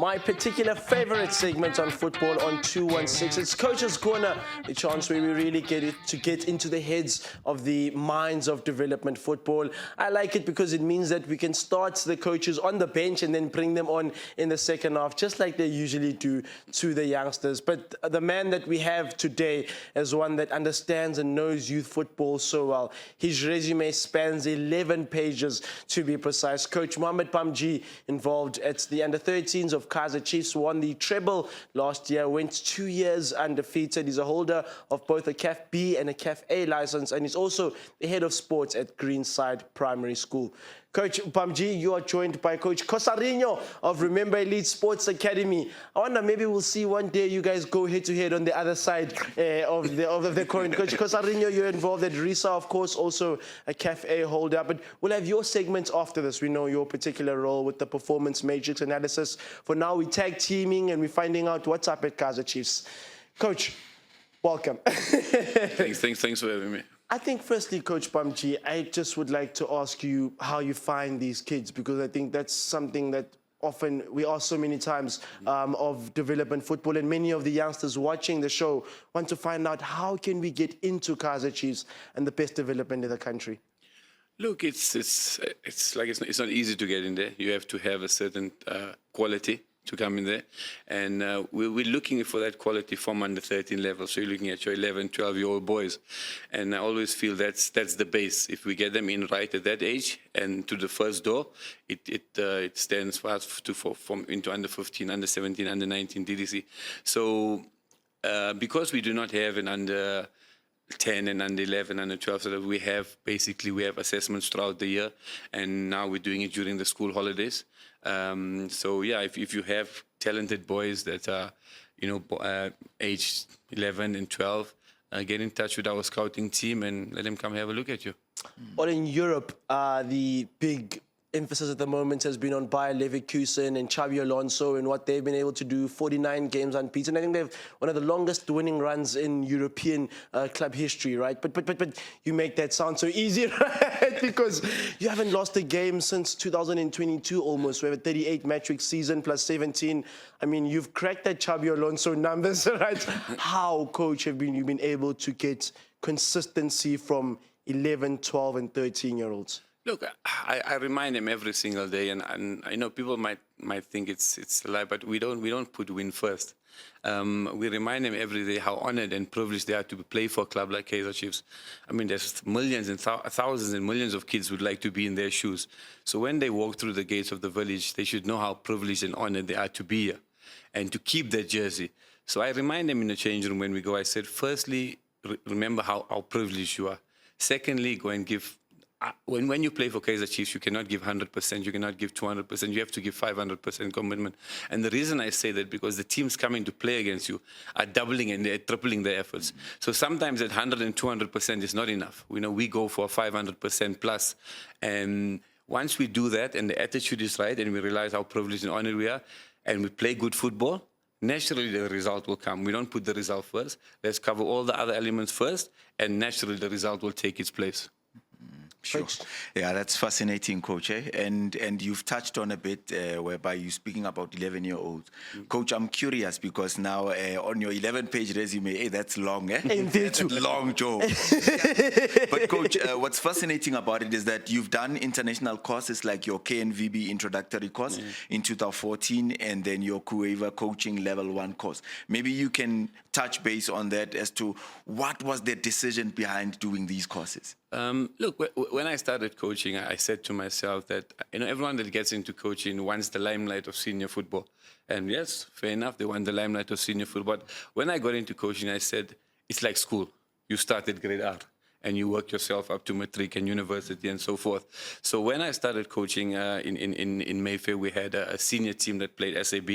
my particular favorite segment on football on 216. It's Coach's Corner, the chance where we really get into the heads of the minds of development football. I like it because it means that we can start the coaches on the bench and then bring them on in the second half, just like they usually do to the youngsters. But the man that we have today is one that understands and knows youth football so well. His resume spans 11 pages to be precise. Coach Mohamed Bhamjee, involved at the under-13s of Kaizer Chiefs, won the treble last year, went 2 years undefeated. He's a holder of both a CAF B and a CAF A license, and he's also the head of sports at Greenside Primary School. Coach Bhamjee, you are joined by Coach Kosarino of Remember Elite Sports Academy. I wonder, maybe we'll see one day you guys go head-to-head on the other side of the coin. Coach Kosarino, you're involved at RISA, of course, also a CAF A holder. But we'll have your segments after this. We know your particular role with the performance matrix analysis. For now, we're tag teaming and we're finding out what's up at Kaizer Chiefs. Coach, welcome. Thanks for having me. I think firstly, Coach Bhamjee, I just would like to ask you how you find these kids, because I think that's something that often we ask so many times of development football, and many of the youngsters watching the show want to find out how can we get into Kaizer Chiefs and the best development in the country. Look, it's not easy to get in there. You have to have a certain quality to come in there, and we're looking for that quality from under 13 level. So you're looking at your 11, 12-year-old boys, and I always feel that's the base. If we get them in right at that age and to the first door, it stands for us from into under 15, under 17, under 19 DDC. So because we do not have an under 10 and under 11, under 12, so that we have assessments throughout the year, and now we're doing it during the school holidays. So yeah, if you have talented boys that are, aged 11 and 12, get in touch with our scouting team and let them come have a look at you. Well, in Europe, the big emphasis at the moment has been on Bayer Leverkusen and Xabi Alonso and what they've been able to do, 49 games unbeaten. I think they have one of the longest winning runs in European club history, right? But you make that sound so easy, right? Because you haven't lost a game since 2022 almost. We have a 38 match-week season plus 17. I mean, you've cracked that Xabi Alonso numbers, right? How, Coach, have you been able to get consistency from 11, 12 and 13-year-olds? Look, I remind them every single day, and I know people might think it's a lie, but we don't put win first. We remind them every day how honored and privileged they are to play for a club like Kaizer Chiefs. I mean, there's millions and thousands and millions of kids who would like to be in their shoes. So when they walk through the gates of the village, they should know how privileged and honored they are to be here and to keep their jersey. So I remind them in the change room when we go, I said, firstly, remember how privileged you are. Secondly, go and give. When you play for Kaizer Chiefs, you cannot give 100%, you cannot give 200%, you have to give 500% commitment. And the reason I say that, because the teams coming to play against you are doubling and they're tripling their efforts. So sometimes that 100 and 200% is not enough. We go for 500% plus. And once we do that and the attitude is right and we realize how privileged and honored we are and we play good football, naturally the result will come. We don't put the result first. Let's cover all the other elements first, and naturally the result will take its place. Sure. Yeah, that's fascinating, Coach. And you've touched on a bit whereby you're speaking about 11-year-olds. Coach, I'm curious because now on your 11-page resume, that's long, That's a long job. But Coach, what's fascinating about it is that you've done international courses like your KNVB introductory course in 2014 and then your Kaizer coaching level 1 course. Maybe you can touch base on that as to what was the decision behind doing these courses? Look, when I started coaching, I said to myself that, everyone that gets into coaching wants the limelight of senior football. And yes, fair enough, they want the limelight of senior football. But when I got into coaching, I said, it's like school. You start at grade R and you work yourself up to matric and university and so forth. So when I started coaching in Mayfair, we had a senior team that played SAB.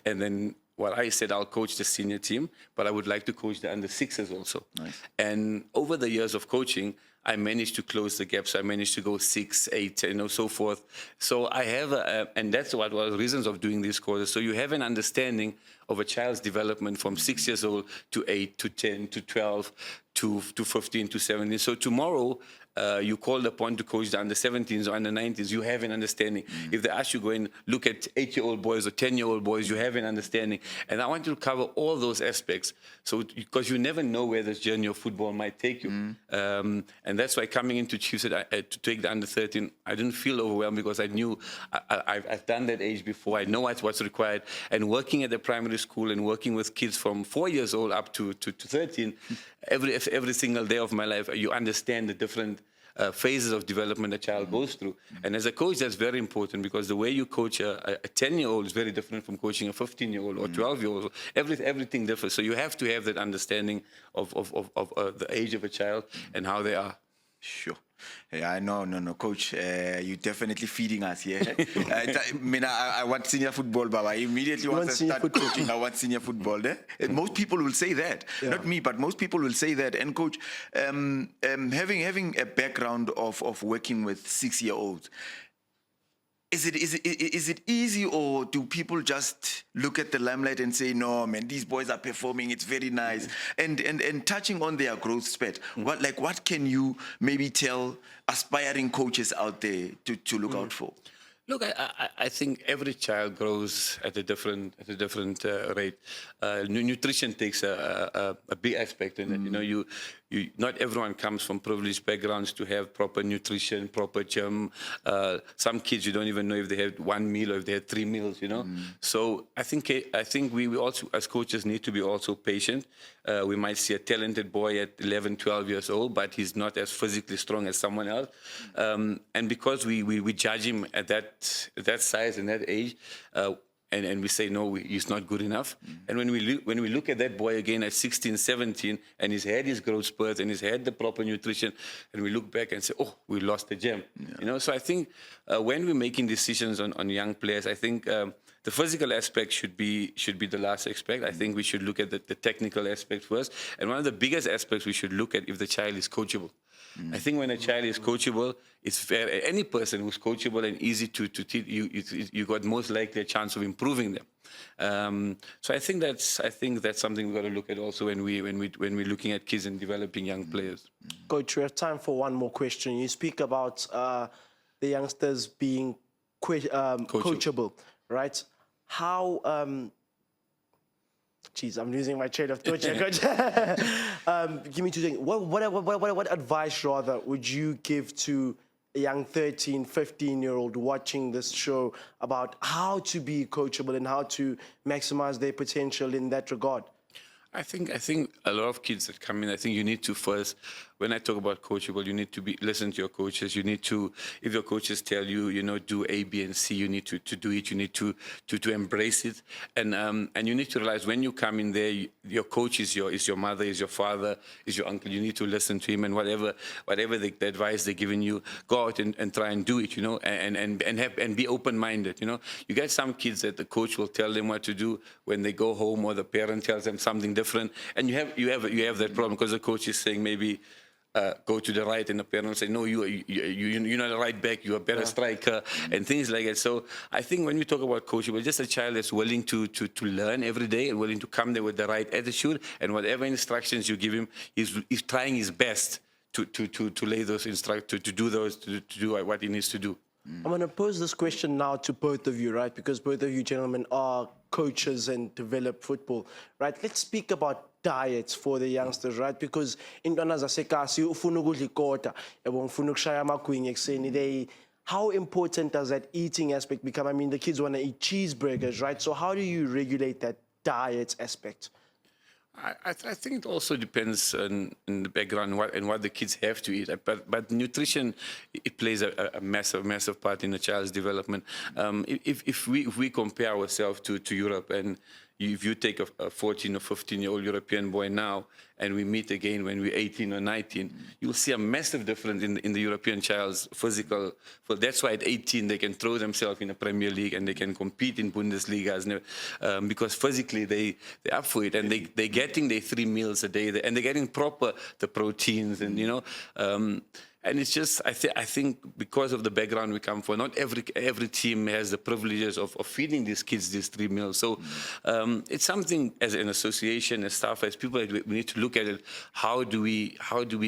And then I said I'll coach the senior team, but I would like to coach the under-6s also. Nice. And over the years of coaching, I managed to close the gaps. I managed to go 6, 8, so forth. So I have, and that's what was the reasons of doing these courses. So you have an understanding of a child's development from 6 years old to 8 to 10 to 12 to 15 to 17. So tomorrow, you called upon to coach the under 17s or under 19s, you have an understanding. If they ask you go and look at 8-year-old boys or 10-year-old boys, you have an understanding. And I want you to cover all those aspects. So, because you never know where this journey of football might take you. And that's why coming into Chiefs to take the under 13, I didn't feel overwhelmed because I knew I've done that age before. I know what's required. And working at the primary school and working with kids from 4 years old up to 13, every single day of my life, you understand the different phases of development a child goes through. And as a coach, that's very important because the way you coach a 10-year-old is very different from coaching a 15-year-old or 12-year-old. Everything differs. So you have to have that understanding of the age of a child and how they are. Sure. Yeah, no, Coach. You're definitely feeding us here. I want senior football, Baba. I immediately want to start coaching. I want senior football. Most people will say that. Yeah. Not me, but most people will say that. And Coach, having a background of working with 6-year-olds, is it easy, or do people just look at the limelight and say, no, man, these boys are performing, it's very nice? And touching on their growth spurt, what can you maybe tell aspiring coaches out there to look out for? Look, I think every child grows at a different rate. Nutrition takes a big aspect in it. You know, not everyone comes from privileged backgrounds to have proper nutrition, proper gym. Some kids, you don't even know if they had one meal or if they had 3 meals. You know, so I think we also as coaches need to be also patient. We might see a talented boy at 11, 12 years old, but he's not as physically strong as someone else. And because we judge him at that size and that age, and we say, no, he's not good enough. And when we look at that boy again at 16, 17, and he's had his growth spurts and he's had the proper nutrition, and we look back and say, oh, we lost the gem. Yeah. You know, so I think when we're making decisions on young players, I think the physical aspect should be the last aspect. I think we should look at the technical aspect first. And one of the biggest aspects we should look at if the child is coachable. I think when a child is coachable, it's fair. Any person who's coachable and easy to teach, you got most likely a chance of improving them. So I think that's something we've got to look at also when we're looking at kids and developing young players. Coach, we have time for one more question. You speak about the youngsters being coachable, right? How? Jeez, I'm losing my train of thought here, Coach. Give me 2 seconds. What advice, rather, would you give to a young 13, 15-year-old watching this show about how to be coachable and how to maximize their potential in that regard? I think a lot of kids that come in, I think you need to first, when I talk about coachable, you need to listen to your coaches. You need to, if your coaches tell you, you know, do A, B, and C, you need to do it. You need to embrace it, and you need to realize when you come in there, your coach is your mother, is your father, is your uncle. You need to listen to him, and whatever the advice they're giving you, go out and try and do it. You know, and be open-minded. You know, you get some kids that the coach will tell them what to do when they go home, or the parent tells them something different, and you have that problem because the coach is saying maybe go to the right, and the parents say, no, you're not a right back, you're a better striker, and things like that. So I think when we talk about coaching, we're just a child that's willing to learn every day and willing to come there with the right attitude, and whatever instructions you give him, he's trying his best to lay those to do what he needs to do. I'm going to pose this question now to both of you, right? Because both of you gentlemen are coaches and develop football, right? Let's speak about diets for the youngsters, right? Because intwana zasekhaya ufuna ukudla ikota, yabo ngifuna ukushaya amagwinya ekseni. How important does that eating aspect become? I mean, the kids want to eat cheeseburgers, right? So how do you regulate that diet aspect? I think it also depends on the background and what the kids have to eat. But nutrition, it plays a massive part in the child's development. If we compare ourselves to Europe, and if you take a 14 or 15-year-old European boy now, and we meet again when we're 18 or 19, you'll see a massive difference in the European child's physical. Well, that's why at 18 they can throw themselves in the Premier League and they can compete in Bundesliga, because physically they're up for it, and they're getting their 3 meals a day, and they're getting proper the proteins, and you know. And it's just, I think because of the background we come from, not every team has the privileges of feeding these kids these 3 meals. So it's something as an association, as staff, as people, we need to look at it. How do we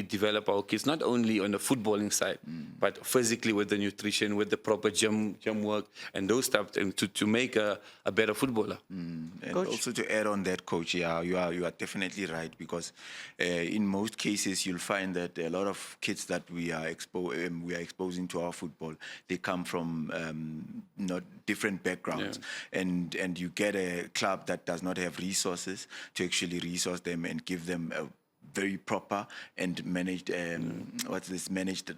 develop our kids, not only on the footballing side, but physically with the nutrition, with the proper gym work and those stuff, and to make a better footballer. And also to add on that, Coach, yeah, you are definitely right, because in most cases you'll find that a lot of kids that we are exposing to our football, they come from not different backgrounds, and you get a club that does not have resources to actually resource them and give them a very proper and managed managed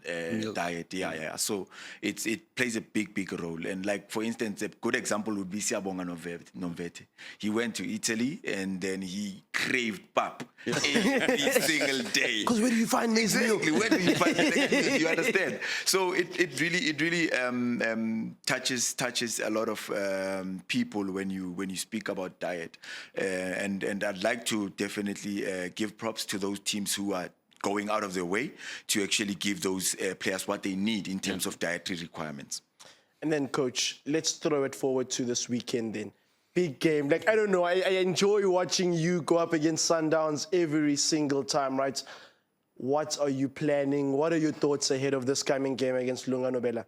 diet. So it plays a big role. And like, for instance, a good example would be Siyabonga Nomvete. He went to Italy and then he craved pap every single day. Because where do you find this meal? Exactly, where do you find it? You understand? So it really touches a lot of people when you speak about diet, and I'd like to definitely give props to those teams who are going out of their way to actually give those players what they need in terms of dietary requirements. And then, Coach, let's throw it forward to this weekend then. Big game. Like, I don't know, I enjoy watching you go up against Sundowns every single time, right? What are you planning? What are your thoughts ahead of this coming game against Lunga Nobela?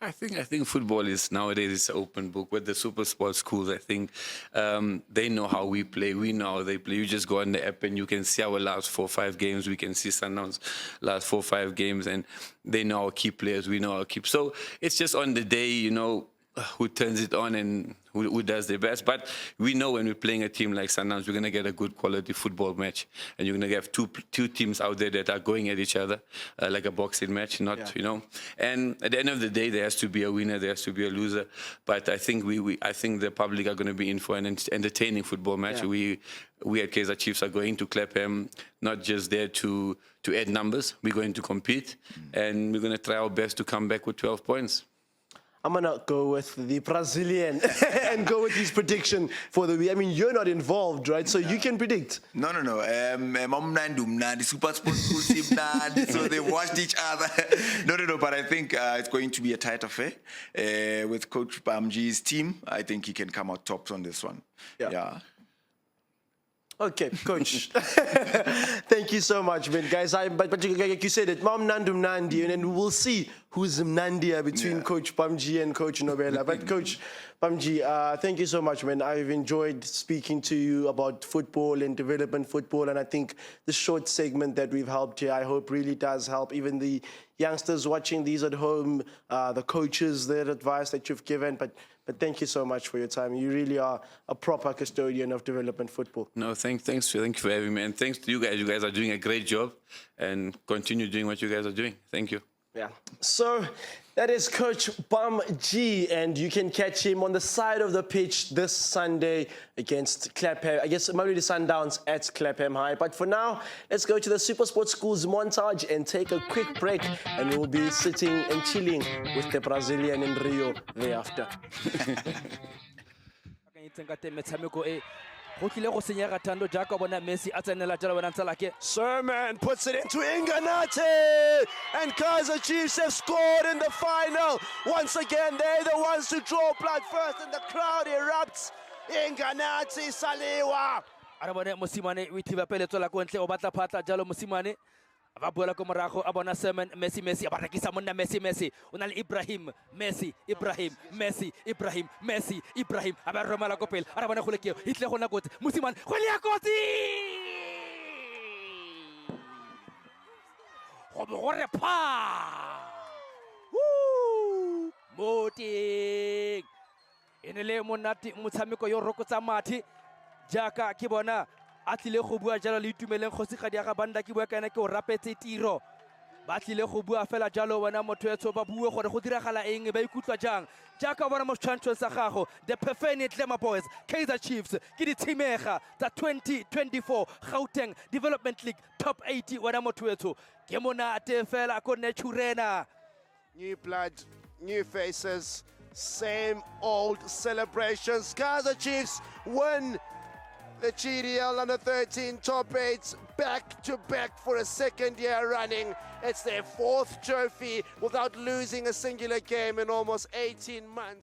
I think football is nowadays it's an open book. With the super sports schools, I think they know how we play. We know how they play. You just go on the app and you can see our last 4 or 5 games. We can see Sundowns' last 4 or 5 games, and they know our key players. We know our key. So it's just on the day, you know, who turns it on and who does their best. But we know when we're playing a team like Sundowns, we're going to get a good quality football match. And you're going to have two teams out there that are going at each other like a boxing match, you know. And at the end of the day, there has to be a winner, there has to be a loser. But I think I think the public are going to be in for an entertaining football match. Yeah. We at Kaizer Chiefs are going to Clapham, not just there to add numbers. We're going to compete, and we're going to try our best to come back with 12 points. I'm going to go with the Brazilian and go with his prediction for the week. I mean, you're not involved, right? So you can predict. No. Super sports school team, so they watched each other. No. But I think it's going to be a tight affair. With Coach Bhamjee's team, I think he can come out tops on this one. Yeah. Okay, Coach. Thank you so much, man. Guys, but like you said, it Mam Nandu Nandi, and then we'll see who's Nandia between Coach Bhamjee and Coach Nobela. But Coach Bhamjee, thank you so much, man. I've enjoyed speaking to you about football and development football, and I think the short segment that we've helped here, I hope really does help even the youngsters watching these at home, the coaches, their advice that you've given. But thank you so much for your time. You really are a proper custodian of development football. No, thank you for having me, and thanks to you guys. You guys are doing a great job, and continue doing what you guys are doing. Thank you. Yeah. So that is Coach Bhamjee, and you can catch him on the side of the pitch this Sunday against Clapham. I guess maybe the Sundowns at Clapham High. But for now, let's go to the Super Sports Schools montage and take a quick break, and we'll be sitting and chilling with the Brazilian in Rio thereafter. Sermon puts it into Inganate, and Kaizer Chiefs have scored in the final. Once again, they're the ones to draw blood first, and the crowd erupts. Inganate Salewa. Arabone Musimane, we tiva pele tola kontle o batla phata jalo Musimane. Va bola ko morago a bona Sermon Messi a barekisa monna Messi o na le Ibrahim Messi a ba romela ko pele a bona go lekeo hitle go na kotsi Musimane go le ya kotsi go bo gore pa moti ene le monate motshameko yo rokotsa mathi jaka ke bona a tlile go bua jalo le itumeleng kgosigadi ya ga banda ke bua kana ke o rapetse tiro ba tlile go bua fela jalo wena motho etso ba bue gore go diragala eng ba ikutlwa jang jaka bona mo tshwantsho sa gago the perfect Glamour Boys Kaizer Chiefs ke di tshimega tsa 2024 Gauteng Development League top 80 wena motho etso ke monate fela ko Naturena. New blood, new faces, same old celebrations. Kaizer Chiefs win The GDL under 13 top 8 back to back for a second year running. It's their 4th trophy without losing a singular game in almost 18 months.